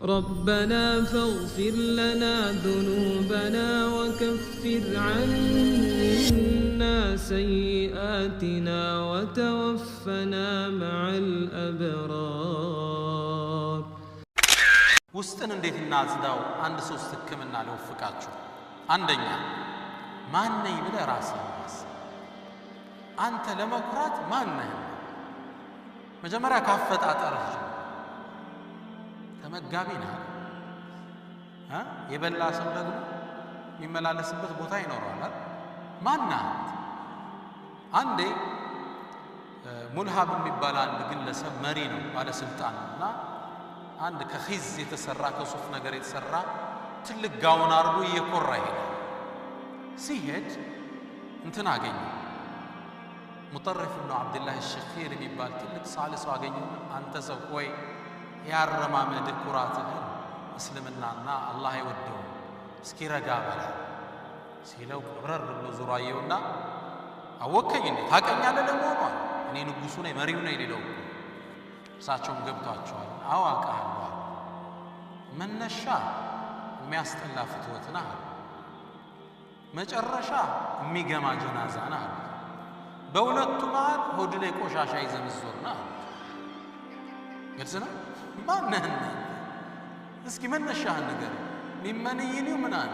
ربنا فاغفر لنا ذنوبنا وكفر عنا سيئاتنا وتوفنا مع الأبرار ውስጥን እንዴት እናጽዳው? አንድ ሶስት ህክምና ለወፍቃችሁ። አንደኛ ማን ነኝ ብለህ ራስህን አስብ። አንተ ለመኩራት ማን ነህ? መጀመሪያ ካፈጣጠርህ ተመጋቢ ነህ። የበላ ሰው ደግሞ የሚመላለስበት ቦታ ይኖረዋል። ማን ነህ? አንዴ ሙልሃብ የሚባል አንድ ግለሰብ መሪ ነው፣ ባለስልጣን ነውና አንድ ከኺዝ የተሰራ ከሱፍ ነገር የተሰራ ትልቅ ጋውን አርጎ እየኮራ ይሄዳል። ሲሄድ እንትን አገኘ፣ ሙጠርፍ ኢብኑ አብዱላህ አልሸኺር የሚባል ትልቅ ሳልስ አገኘው። አንተ ሰው ሆይ ያረማመድ ኩራትህን እስልምናና አላህ አይወደውም፣ እስኪ ረጋ በላ ሲለው ቀብረር ብሎ ዙሮ አየውና አወከኝ እንዴ ታውቀኛለህ ለመሆኑ? እኔ ንጉሱ ነኝ መሪው ነኝ ሊለው እሳቸውም ገብቷቸዋል። አዎ አውቃለሁ። መነሻ የሚያስጠላ ፍትወት ነህ፣ መጨረሻ የሚገማ ጀናዛ ነህ። በሁለቱ መሃል ሆድ ላይ ቆሻሻ ይዘህ የምትዞር ነህ። ግልጽ ነው። ማን ነህ? እስኪ መነሻህን ንገረኝ። ሚመንይኒ ምናን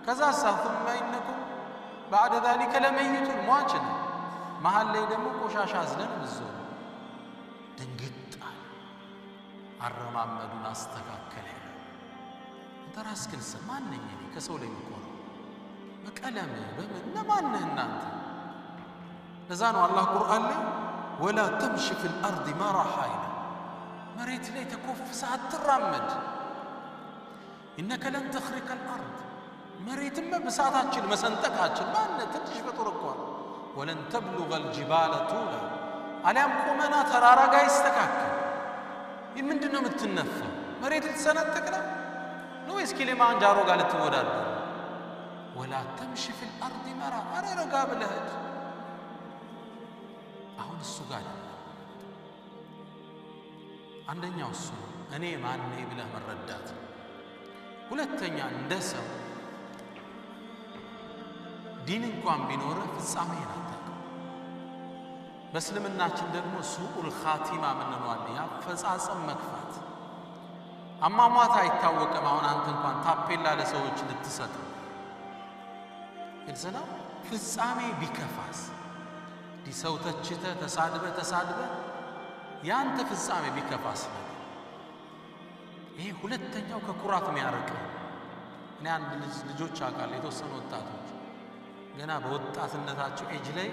ከዛ ثم إنكم بعد ذلك لميتون ሟች ነህ። መሃል ላይ ደግሞ ቆሻሻ አዝለን የምትዞር ድንግጥ አረማመዱን አስተካከለ። አንተ ራስህን ስማ። ማን ነኝ እኔ? ከሰው ላይ የምቆረው በቀለም በምን ለማን ነህ እናንተ? ለዛ ነው አላህ ቁርአን ላይ ወላ ተምሽ في الأرض مرحا ይላል። መሬት ላይ ተኮፍሰህ አትራመድ። إنك لن تخرق الأرض መሬትም በሳታችን መሰንጠቃችን ማን ትንሽ ፍጡር እኮ ነው። ወለን ተብሉغ الجبال طولا አሊያም ቁመና ተራራ ጋር ይስተካከል። ይህ ምንድነው የምትነፋው? መሬት ልትሰነጥቅ ነው ወይስ ኪሊማንጃሮ ጋር ልትወዳደር? ወላ ተምሽ في الأرض مرحا አረ ረጋ ብለህ አሁን እሱ ጋር አንደኛው እሱ እኔ ማን ነኝ ብለህ መረዳት። ሁለተኛ እንደ ሰው ዲን እንኳን ቢኖርህ ፍጻሜህን አታውቅም። በእስልምናችን ደግሞ ሱኡል ኻቲማ ምንለዋል፣ ያፈጻጸም መክፋት። አሟሟት አይታወቅም። አሁን አንተ እንኳን ታፔላ ለሰዎች ልትሰጥ ግልጽ ነው። ፍጻሜ ቢከፋስ ሰው ተችተህ ተሳድበህ ያንተ ፍጻሜ ቢከፋስ ነው። ይሄ ሁለተኛው ከኩራት የሚያርቀው። እኔ አንድ ልጆች አውቃለሁ፣ የተወሰኑ ወጣቶች ገና በወጣትነታቸው ኤጅ ላይ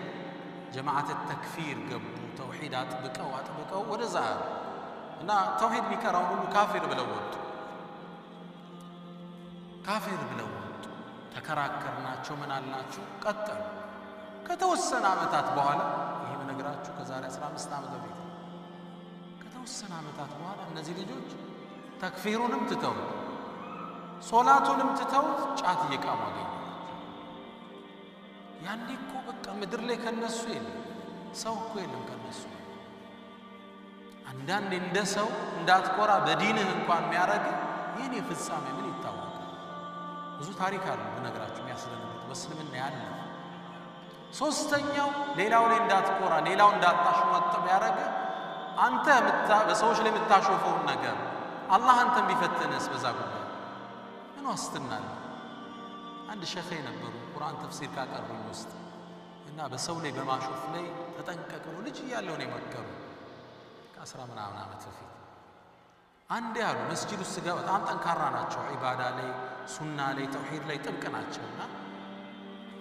ጀማዓት ተክፊር ገቡ። ተውሂድ አጥብቀው ወደዛ እና ተውሂድ ቢቀራው ሁሉ ካፊር ብለው ወጡ። ተከራከርናቸው፣ ምን አልናቸው፣ ቀጠሉ። ከተወሰነ ዓመታት በኋላ ይሄ በነገራችሁ ከዛሬ 15 ዓመት በፊት ከተወሰነ ዓመታት በኋላ እነዚህ ልጆች ተክፊሩንም ትተው ሶላቱንም ትተው ጫት እየቃሙ አገኘ። ያኔ እኮ በቃ ምድር ላይ ከነሱ የለም ሰው እኮ የለም ከነሱ። አንዳንዴ እንደ ሰው እንዳትኮራ በዲንህ እንኳን የሚያረግ የኔ ፍጻሜ ምን ይታወቃል? ብዙ ታሪክ አለ በነገራችሁ የሚያስደንቅ በእስልምና ያለ። ሶስተኛው ሌላው ላይ እንዳትኮራ ሌላው እንዳታሽሟጥጥ ያረገ አንተ በሰዎች ላይ የምታሾፈውን ነገር አላህ አንተን ቢፈትንስ በዛ ጉዳይ ምን ዋስትና አለ? አንድ ሸኺ ነበሩ ቁርአን ተፍሲር ካቀረቡኝ ውስጥ እና በሰው ላይ በማሾፍ ላይ ተጠንቀቅ ነው ልጅ እያለሁ ነው የመከሩ ከ10 ምናምን ዓመት በፊት። አንዴ አሉ መስጂድ ውስጥ ጋር በጣም ጠንካራ ናቸው፣ ዒባዳ ላይ ሱና ላይ ተውሂድ ላይ ጥብቅ ናቸውና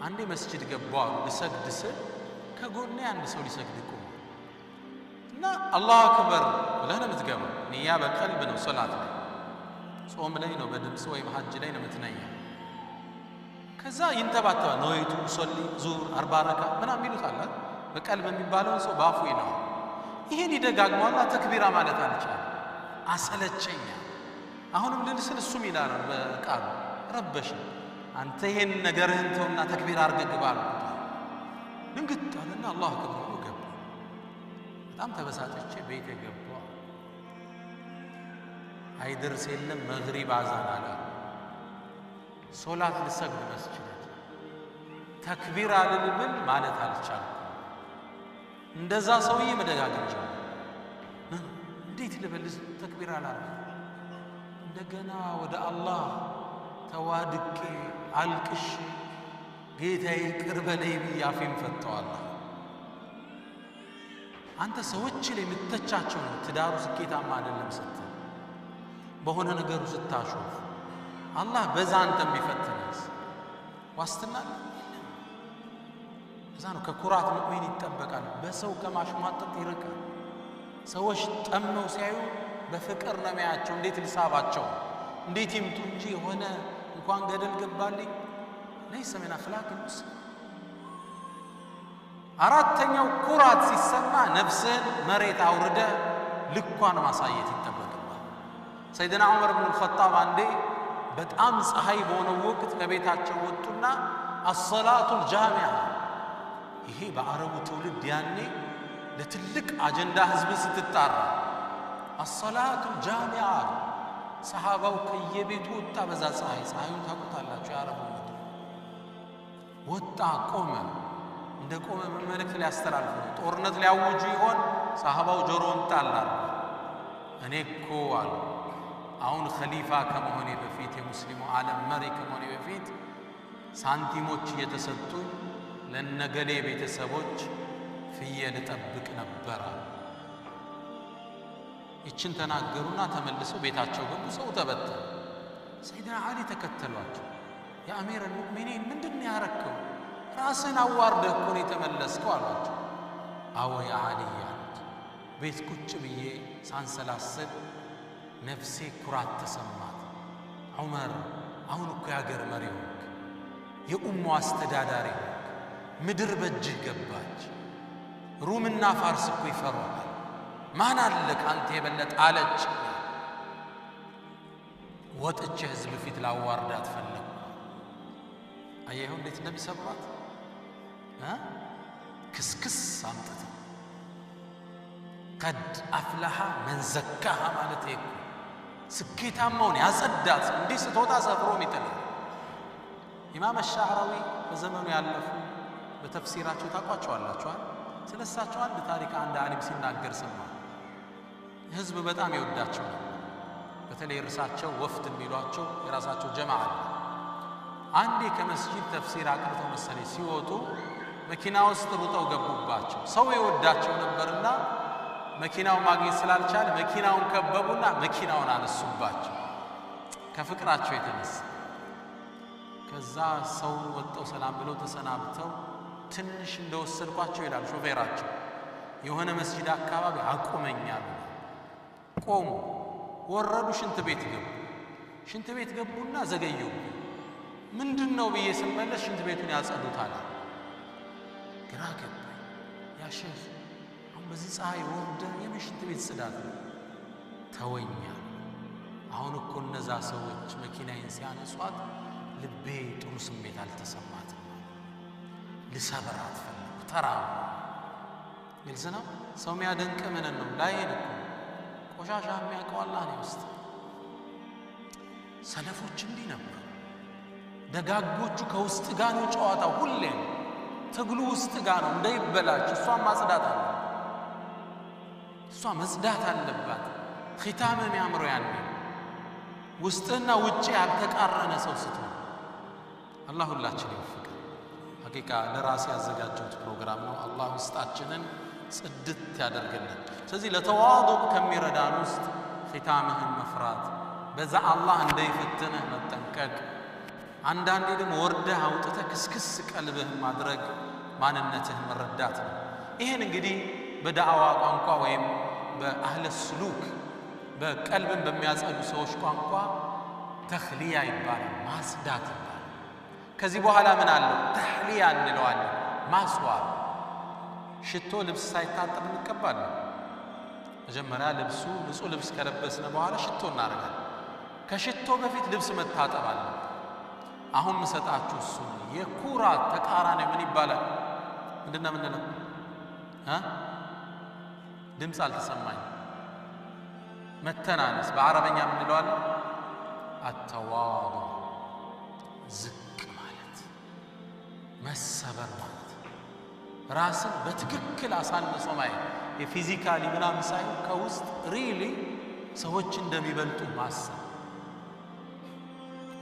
አንዴ መስጂድ ገባው ልሰግድ ስል ከጎኔ አንድ ሰው ሊሰግድ ቆመ እና አላሁ አክበር ብለህ ነው የምትገባው። ንያ በቀልብ ነው፣ ሶላት ላይ ጾም ላይ ነው፣ በድምጽ ወይም ሐጅ ላይ ነው የምትነያው። ከዛ ይንተባተባል ነወይቱ ሶሊ ዙር 40 ረካ ምናምን ይሉት አለ። በቀልብ የሚባለውን ሰው ባፉ ይለው ይሄን ይደጋግመውና ተክቢራ ማለት አልቻለም። አሰለቸኛ። አሁንም ልልስል እሱም ይላል በቃሉ ረበሽ አንተ ይሄን ነገርህን ተውና ተክቢር አድርገህ ግባ አልኩት። ድንግጥ አለና አላሁ አክበር ብሎ ገባ። በጣም ተበሳጨቼ ቤቴ ገባሁ። አይደርስ የለም መግሪብ አዛን አለ ሶላት ልሰግድ መስጂድ ተክቢር አልልም ማለት አልቻልኩም እንደዛ ሰውዬ መደጋገም ጀመረ እንዴት ልበልስ ተክቢር አላለ እንደገና ወደ አላህ ተዋድቄ አልቅሽ ጌታዬ ይቅር በለኝ ብያፌን ፈተዋል አንተ ሰዎች ላይ የምትተቻቸው ነው ትዳሩ ስኬታማ አይደለም ስትል በሆነ ነገሩ ስታሾፍ አላህ በዛ አንተም ቢፈትንስ ዋስትና እዛ ነው ከኩራት ሙእሚን ይጠበቃል በሰው ከማሽሟጠጥ ይርቃል ሰዎች ጠመው ሲያዩ በፍቅር ነው የሚያቸው እንዴት ልሳባቸው እንዴት ይምጡ እንጂ ሆነ እንኳን ገደል ገባልኝ ليس من اخلاق المسلم አራተኛው ኩራት ሲሰማ ነፍስን መሬት አውርደ ልኳን ማሳየት ይጠበቅባል ሰይድና ዑመር ኢብኑ الخطاب አንዴ በጣም ፀሐይ በሆነ ወቅት ከቤታቸው ወጡና الصلاه الجامعه ይሄ በአረቡ ትውልድ ያኔ ለትልቅ አጀንዳ ህዝብ ስትጣራ الصلاه الجامعه ሰሃባው ከየቤቱ ወጣ በዛ ፀሐዩን ታቆታላችሁ ያረቡ ወጣ ቆመ እንደቆመ መልእክት ሊያስተላልፍ ነው ጦርነት ሊያውጁ ይሆን ሰሃባው ጆሮን ጣላል እኔ እኮ አሉ አሁን ኸሊፋ ከመሆኔ በፊት የሙስሊሙ ዓለም መሪ ከመሆኔ በፊት ሳንቲሞች እየተሰጡኝ ለነገሌ ቤተሰቦች ፍየል ጠብቅ ነበር ይችን ተናገሩና ተመልሰው ቤታቸው ገቡ ሰው ተበተነ ሰይድና አሊ ተከተሏቸው የአሚር المؤمنين ምንድነው ያረከው ራስን አዋርደህ እኮ ነው የተመለስከው አሏቸው አዎ ያ አሊ ያሉት ቤት ቁጭ ብዬ ሳንሰላስል ነፍሴ ኩራት ተሰማት ዑመር አሁን እኮ ያገር መሪ ሆንክ የኡማው አስተዳዳሪ ምድር በእጅህ ገባች ሩምና ፋርስ እኮ ይፈራል ማን አለ ካንተ የበለጠ አለች ወጥቼ ህዝብ ፊት ላዋርዳት ፈለኩ አየሁ እንዴት እንደሚሰብራት ክስክስ አምጥተ قد افلح من زكاها ማለት ይሄ ስኬታማውን ያጸዳት እንዲህ ስትወጣ ሰፍሮ ይተላል ኢማም አሽዓራዊ በዘመኑ ያለፉ በተፍሲራቸው ታቋቸዋላችሁ ስለሳቸው አንድ ታሪክ አንድ ዓሊም ሲናገር ሰማ ህዝብ በጣም ይወዳቸው በተለይ ርሳቸው ወፍድ የሚሏቸው የራሳቸው ጀማዓ አንዴ ከመስጂድ ተፍሲር አቅርተው መሰለኝ ሲወጡ መኪና ውስጥ ሩጠው ገቡባቸው ሰው ይወዳቸው ነበርና መኪናው ማግኘት ስላልቻለ መኪናውን ከበቡና መኪናውን አነሱባቸው ከፍቅራቸው የተነሳ ከዛ ሰው ወጣው ሰላም ብለው ተሰናብተው ትንሽ እንደወሰድኳቸው ይላል ሾፌራቸው የሆነ መስጂድ አካባቢ አቁመኛል ቆሙ ወረዱ ሽንት ቤት ገቡና ዘገዩ ምንድነው ብዬ ስመለስ ሽንት ቤቱን ያጸዱታል ግራ ገባኝ ያ ሼህ አሁን በዚህ ፀሐይ ወርደ የሽንት ቤት ጽዳት ተወኛ አሁን እኮ እነዛ ሰዎች መኪናዬን ሲያነሷት ልቤ ጥሩ ስሜት አልተሰማትም ልሰብራት ፈለኩ ተራ ይልዘና ሰው የሚያደንቅ ምን ነው ላይን እኮ ቆሻሻ የሚያውቀው አላህ ነው ውስጥ ሰለፎች እንዲህ ነበር ደጋጎቹ ከውስጥ ጋር ነው ጨዋታው ሁሌ ትግሉ ውስጥ ጋር ነው እንዳይበላሽ እሷ መጽዳት አለባት ختام የሚያምሩ ያኔ ውስጥና ውጪ ያልተቃረነ ሰው ስትሆን አላህ ሁላችን ይወፍቅ ሐቂቃ ለራስ ያዘጋጀው ፕሮግራም ነው አላህ ውስጣችንን ጽድት ያደርግልን ስለዚህ ለተዋዱ ከሚረዳን ውስጥ ختامህን መፍራት በዛ አላህ እንዳይፈትንህ መጠንቀቅ አንዳንዴ ደግሞ ወርደህ አውጥተህ ክስክስ ቀልብህ ማድረግ ማንነትህ መረዳት ነው ይሄን እንግዲህ በዳዕዋ ቋንቋ ወይም በአህለ ስሉክ በቀልብን በሚያጸዱ ሰዎች ቋንቋ ተኽሊያ ይባላል ማስዳት ይባላል ከዚህ በኋላ ምን አለ ተህሊያ እንለዋለን ማስዋብ ሽቶ ልብስ ሳይታጠብ እንቀባለን መጀመሪያ ልብሱ ንጹህ ልብስ ከለበስነ በኋላ ሽቶ እናደርጋለን ከሽቶ በፊት ልብስ መታጠብ አለ አሁን መሰጣችሁ እሱ የኩራት ተቃራኒ ምን ይባላል ምንድነው ድምጽ አልተሰማኝ መተናነስ በአረበኛ ምን ይለዋል አተዋዱ ዝቅ ማለት መሰበር ማለት ራስን በትክክል አሳንሶ ማየት የፊዚካሊ ምናምን ሳይሆን ከውስጥ ሪሊ ሰዎች እንደሚበልጡ ማሰብ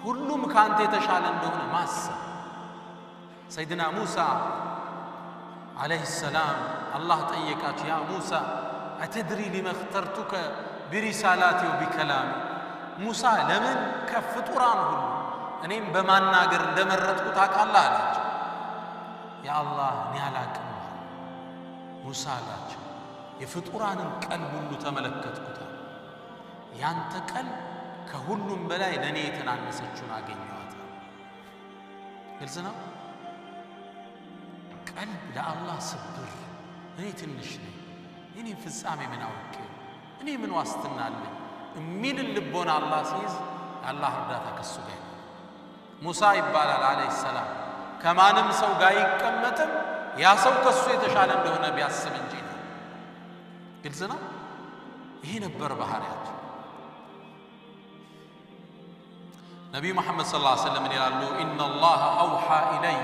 ሁሉም ካንተ የተሻለ እንደሆነ ማሰብ ሰይድና ሙሳ عليه السلام الله ጠየቃቸው ያ ሙሳ أتدري لما اخترتك برسالاتي وبكلامي ሙሳ ለምን ከፍጡራን ሁሉ እኔም በማናገር እንደመረጥኩ ታውቃለህ አላቸው ያ አላህ እኔ አላውቅም ሙሳ አላቸው የፍጡራንን ቀልብ ሁሉ ተመለከትኩት ያንተ ቀልብ ከሁሉም በላይ ለኔ የተናነሰችውን አገኘኋት ግልጽ ነው ቀልብ ለአላህ ስብር እኔ ትንሽ ነኝ እኔ ፍጻሜ ምን አውቄ እኔ ምን ዋስትና አለኝ የሚል ልቦና አላህ ሲይዝ አላህ እርዳታ ከሱ ጋር ሙሳ ይባላል አለይሂ ሰላም ከማንም ሰው ጋር ይቀመጥም ያ ሰው ከሱ የተሻለ እንደሆነ ቢያስብ እንጂ ነው ግልጽ ነው ይሄ ነበር ባህሪያቸው ነብዩ መሐመድ ሰለላሁ ዐለይሂ ወሰለም ይላሉ ኢነ አላህ አውሃ ኢለይ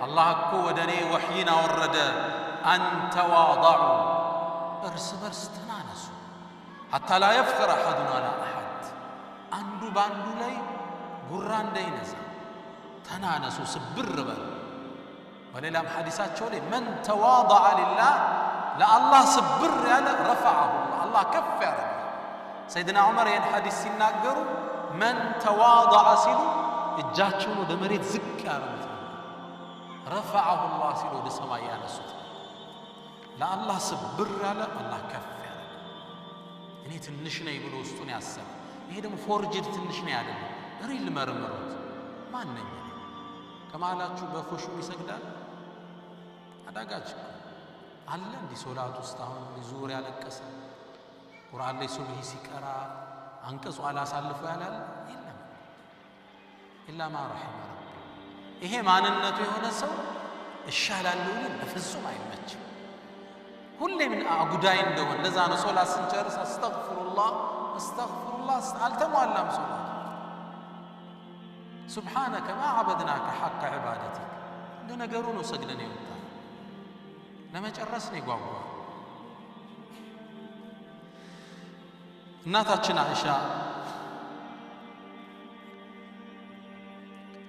አላህ እኮ ወደኔ ወህይን አወረደ አን ተዋضዑ እርስ በርስ ተናነሱ حتى لا يفخر احد على احد አንዱ ባንዱ ላይ ጉራ እንዳይነሳ ተናነሱ ስብር በል ወለላም ሐዲሳቸው ላይ من تواضع لله ለአላህ ስብር ያለ رفعه الله ከፍ ያደርጋል ሰይድና ዑመር ይህን ሐዲስ ሲናገሩ من تواضع ሲሉ እጃቸውን ወደ መሬት ዝቅ ያደርጉት رفعه الله ሲሉ ወደ ሰማይ ያነሱት ለአላህ ስብር ያለ አላህ ከፍ እኔ ትንሽ ነኝ ብሎ ውስጡን ያሰበ ይሄ ደግሞ ፎርጅድ ትንሽ ነኝ አይደለም ሪል መርምሩት ማን ነኝ ከማላችሁ በኹሹዕ ይሰግዳል አዳጋች አለ እንዲ ሶላት ውስጥ አሁን ዙር ያለቀሰ ቁርአን ላይ ሱብሂ ሲቀራ አንቀጹ አላሳልፎ ያላል የለም ኢላ ማ ረሂመ ረቢ ይሄ ማንነቱ የሆነ ሰው እሻላለሁ በፍጹም አይመችም ሁሌ ምን አጉዳይ እንደሆነ ለዛ ነው ሶላት ስንጨርስ አስተግፍሩላህ አልተሟላም ሶላት سبحانك ما عبدناك حق عبادتك ለነገሩ ነው ሰግደን ይወጣ ለመጨረስ ነው ይጓጓ እናታችን አይሻ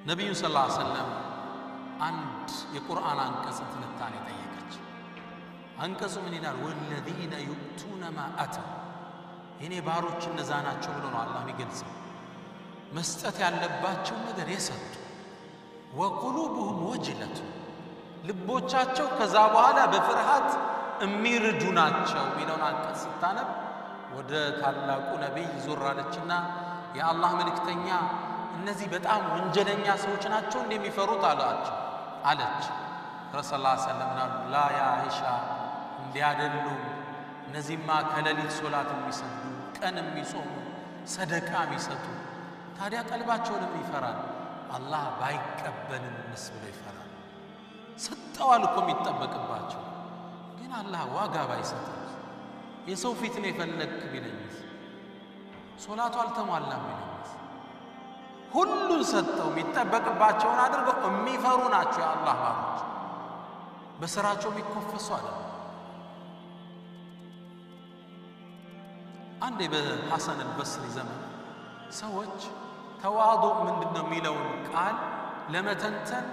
ነብዩ ሰለላሁ ዐለይሂ ወሰለም አንድ የቁርአን አንቀጽ ትንታኔ ጠየቀች አንቀጹ ምን ይላል ወለዚነ ይኡቱነ ማ አታ እኔ ባሮች እነዛ ናቸው ብሎ ነው አላህ የሚገልጸው መስጠት ያለባቸው ነገር የሰጡ ወቁሉቡሁም ወጅለቱ ልቦቻቸው ከዛ በኋላ በፍርሃት የሚርዱ ናቸው ሚለውን አንቀጽ ስታነብ ወደ ታላቁ ነብይ ዙር አለችና የአላህ መልእክተኛ እነዚህ በጣም ወንጀለኛ ሰዎች ናቸው እንደሚፈሩት አለች ረሱላህ ሰለላሁ ዐለይሂ ወሰለም ላ ያ አይሻ እንዲያደሉ እነዚህማ ከሌሊት ሶላት የሚሰግዱ ቀን የሚጾሙ ሰደቃ የሚሰጡ ታዲያ ቀልባቸው ለምን ይፈራል አላህ ባይቀበልን ብሎ ይፈራል ሰጠዋል እኮ የሚጠበቅባቸው ግን አላህ ዋጋ ባይሰጥ የሰው ፊት ነው የፈለክ ቢለኝስ ሶላቱ አልተሟላም ቢለኝስ ሁሉ ሰጠው የሚጠበቅባቸውን አድርገው የሚፈሩ ናቸው የአላህ ባሮች በስራቸው የሚኮፈሱ አይደል አንዴ በሐሰን አልበስሪ ዘመን ሰዎች ተዋዱ ምንድነው የሚለውን ቃል ለመተንተን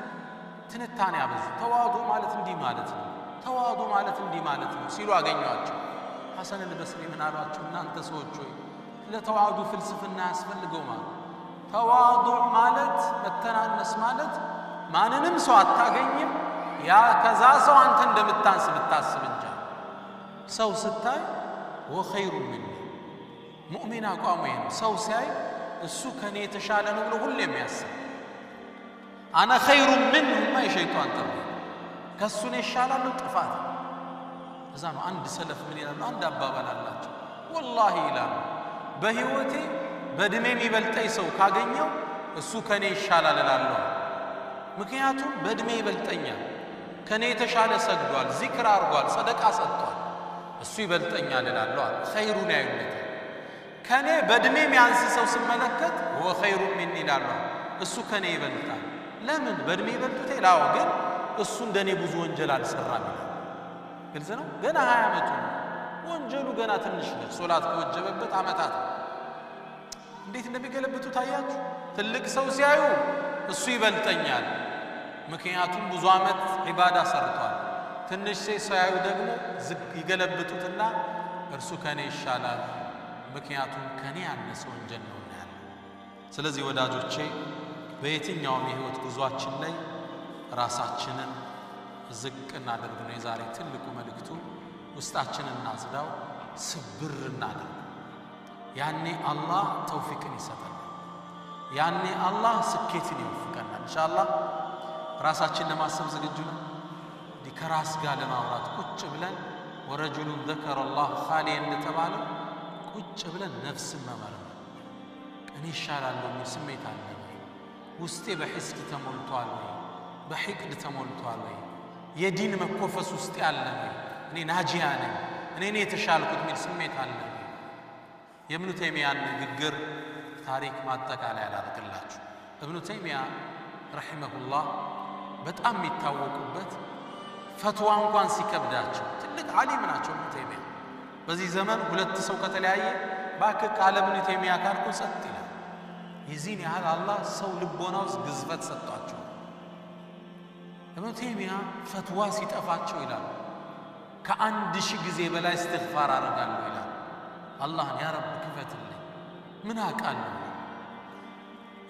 ትንታኔ ያበዙ ተዋዱ ማለት እንዲህ ማለት ነው ተዋዱ ማለት እንዲህ ማለት ነው ሲሉ አገኘዋቸው ሐሰን አልበስሪ ምን አሏቸው እናንተ ሰዎች ሆይ ለተዋዱ ፍልስፍና ያስፈልገው ማለት ተዋዱ ማለት መተናነስ ማለት ማንንም ሰው አታገኝም ያ ከዛ ሰው አንተ እንደምታንስ ብታስብ እንጂ ሰው ስታይ ወኸይሩ ሚን ሙእሚን አቋሙ ይሄ ሰው ሲያይ እሱ ከኔ የተሻለ ነው ብሎ ሁሌም ያስብ አና ኸይሩ منه ما የሸይጣን ተው ከሱ ነው ይሻላል ጥፋት እዛ ነው አንድ ሰለፍ ምን ይላል አንድ አባባል አላቸው والله ይላል በህይወቴ በእድሜ የሚበልጠኝ ሰው ካገኘው እሱ ከኔ ይሻላል እላለሁ ምክንያቱም በእድሜ ይበልጠኛል ከኔ የተሻለ ሰግዷል ዚክር አርጓል ሰደቃ ሰጥቷል እሱ ይበልጠኛል እላለሁ ኸይሩን ያዩለት ከኔ በእድሜ የሚያንስ ሰው ስመለከት ወኸይሩ ሚኒ ይላል እሱ ከኔ ይበልጣል ለምን በእድሜ ይበልጡት ይላው ግን እሱ እንደኔ ብዙ ወንጀል አልሰራም ግልጽ ነው ገና 20 ዓመቱ ወንጀሉ ገና ትንሽ ነው ሶላት ከወጀበበት አመታት እንዴት እንደሚገለብጡ ታያችሁ ትልቅ ሰው ሲያዩ እሱ ይበልጠኛል ምክንያቱም ብዙ አመት ዒባዳ ሰርቷል ትንሽ ሲያዩ ደግሞ ዝቅ ይገለብጡትና እርሱ ከኔ ይሻላል ምክንያቱም ከኔ ያነሰ ወንጀል ነው ያለው ስለዚህ ወዳጆቼ በየትኛውም የህይወት ጉዟችን ላይ ራሳችንን ዝቅ እናድርግ ነው የዛሬ ትልቁ መልእክቱ ውስጣችንን እናጽዳው ስብር እናድርግ ያኔ አላህ ተውፊቅን ይሰጠናል ያኔ አላህ ስኬትን ይወፍቀናል ኢንሻአላህ ራሳችንን ለማሰብ ዝግጁ ነው ዲከራስ ጋር ለማውራት ቁጭ ብለን ወረጁሉ ذكر الله خاليا እንደተባለ ቁጭ ብለን ነፍስን መመርመር እኔ ይሻላለሁ ምን ስሜት አለ ውስጤ በሕስድ ተሞልቷል ወይ በሕቅድ ተሞልቷል ወይ የዲን መኮፈስ ውስጥ ያለ ወይ እኔ ናጂያ ነኝ እኔ የተሻልኩት ምን ስሜት አለ የኢብኑ ተይሚያ ንግግር ታሪክ ማጠቃለያ ያላርግላችሁ ኢብኑ ተይሚያ ረሂመሁላህ በጣም የሚታወቁበት ፈትዋ እንኳን ሲከብዳቸው ትልቅ ዓሊም ናቸው ኢብኑ ተይሚያ በዚህ ዘመን ሁለት ሰው ከተለያየ ባከ ኢብኑ ተይሚያ ካልኩ ጸጥ ይላል የዚህን ያህል አላህ ሰው ልቦናው ግዝፈት ሰጥቷቸው ኢብኑ ተይሚያ ፈትዋ ሲጠፋቸው ይላል ከ1000 ጊዜ በላይ እስትግፋር አደርጋለሁ ይላል አላህን ያ ረብ ክፈትልኝ ምን አቃለሁ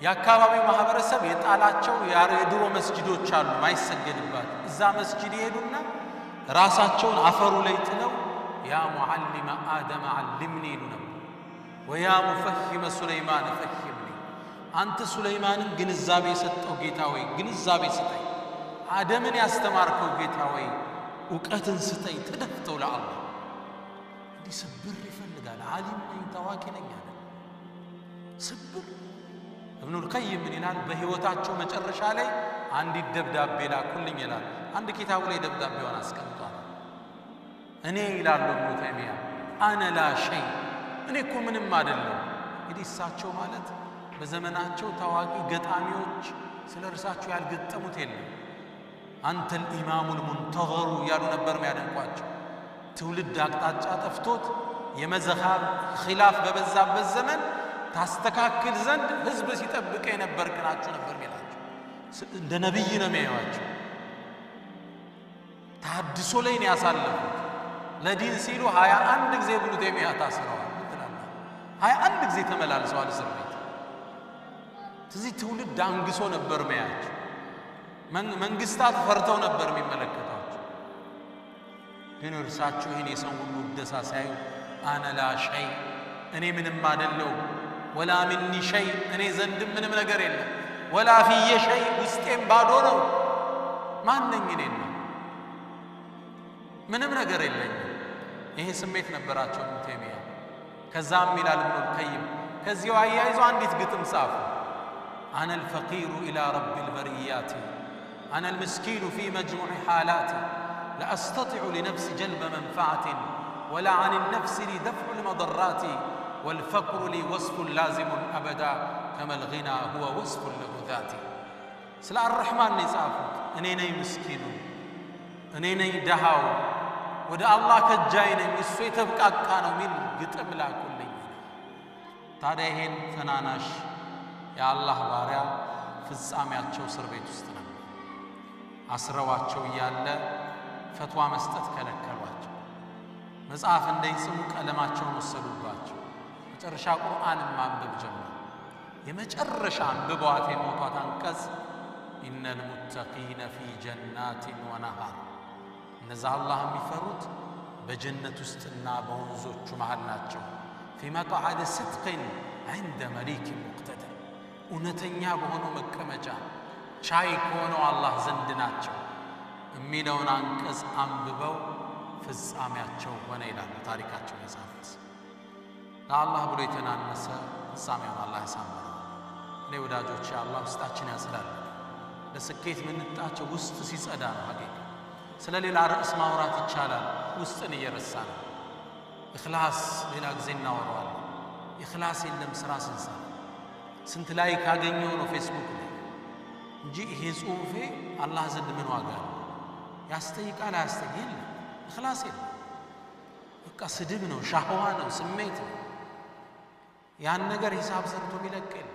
የአካባቢው ማህበረሰብ የጣላቸው የድሮ መስጊዶች አሉ ማይሰገድባት እዛ መስጊድ ይሄዱና ራሳቸውን አፈሩ ላይ ጥለው ያ ሙዓሊመ አደም علمني ነው ወያ ሙፈሂመ ሱለይማን ፈሂምኒ አንተ ሱለይማንን ግንዛቤ ሰጠው ጌታ ወይ ግንዛቤ ስጠኝ አደምን ያስተማርከው ጌታ ወይ ዕውቀትን ስጠኝ ተደፍተው ለአላህ እንዲሰብር ይፈልጋል ዓሊም ነኝ ታዋቂ ነኝ አለ ስብር ኢብኑ القيم ምን ይላል በህይወታቸው መጨረሻ ላይ አንድ ደብዳቤ ላኩልኝ ይላል አንድ ኪታቡ ላይ ደብዳቤውን አስቀምጧል እኔ ይላል ኢብኑ ተይሚያ አነ ላ ሸይ እኔ እኮ ምንም አይደለም እንግዲህ እሳቸው ማለት በዘመናቸው ታዋቂ ገጣሚዎች ስለርሳቸው ያልገጠሙት የለም አንተ الامام المنتظر ያሉ ነበር የሚያደንቋቸው ትውልድ አቅጣጫ ጠፍቶት የመዘኻብ ኺላፍ በበዛበት ዘመን ታስተካክል ዘንድ ህዝብ ሲጠብቀ የነበርክናቸው ነበር የሚላቸው እንደ ነብይ ነው የሚያዩዋቸው ተሐድሶ ላይ ነው ያሳለፉት ለዲን ሲሉ 21 ጊዜ ኢብኑ ተይሚያ ታስረዋል እንላለን 21 ጊዜ ተመላልሰዋል እስር ቤት ስለዚህ ትውልድ አንግሶ ነበር የሚያያቸው መንግስታት ፈርተው ነበር የሚመለከታቸው ግን እርሳቸው ይሄን የሰው ሁሉ ደሳ ሳይዩ አነ ላ ሸይ እኔ ምንም አይደለው ወላ ምኒ ሸይ እኔ ዘንድ ምንም ነገር የለም ወላ ፊየ ሸይ ውስጤም ባዶ ነው ማንነኝ እኔ ምንም ነገር የለኝም ይሄ ስሜት ነበራቸው ኢብኑ ተይሚያ ከዛም ይላል ኢብኑ القيم ከዚያው አያይዞ አንዲት ግጥም ጻፉ አነ الفقير الى رب البريات انا المسكين في مجموع حالاتي لا استطيع لنفسي جلب منفعه ولا عن النفس لي دفع المضرات والفقر لي وصف لازم ابدا كما الغنى هو وصف له ذاتي سلا الرحمن يصافوت اني ني مسكين اني ني دهاو ወደ አላህ ከጃይ ነኝ እሱ የተብቃቃ ነው ሚል ግጥም ላኩልኝ ታዲያ ይሄን ተናናሽ የአላህ ባሪያ ፍጻሜያቸው እስር ቤት ውስጥ ነው አስረዋቸው ያለ ፈትዋ መስጠት ከለከሏቸው መጽሐፍ እንዳይጽፉ ቀለማቸውን ወሰዱባቸው መጨረሻ ቁርአንን ማንበብ ጀመሩ የመጨረሻ አንብበዋት የሞቷት አንቀጽ ኢነል ሙተቂነ ፊ ጀናቲን ወነሃር እነዛ አላህ የሚፈሩት በጀነት ውስጥና በወንዞቹ መሃል ናቸው في مقعد صدق عند مليك مقتدر እውነተኛ በሆነው መቀመጫ ቻይ ሆነው አላህ ዘንድ ናቸው የሚለውን አንቀጽ አንብበው ፍጻሜያቸው ሆነ ይላል ታሪካቸው የጻፉት ለአላህ ብሎ የተናነሰ ፍጻሜውን አላህ ያሳምረው እኔ ወዳጆች አላህ ውስጣችን ያጽዳል ለስኬት ምንጣቸው ውስጥ ሲጸዳ ነው ሀቂቃ ስለሌላ ርዕስ ማውራት ይቻላል ውስጥን እየረሳን ኢኽላስ ሌላ ጊዜ እናወራዋለን ኢኽላስ የለም ስራ ስንሰራ ስንት ላይ ካገኘው ነው ፌስቡክ ላይ እንጂ ይሄ ጽሁፌ አላህ ዘንድ ምን ዋጋ አለው ያስጠይቃል አያስጠይቅም ኢኽላስ የለም በቃ ስድብ ነው ሻህዋ ነው ስሜት ነው ያን ነገር ሂሳብ ሰርቶ ቢለቀል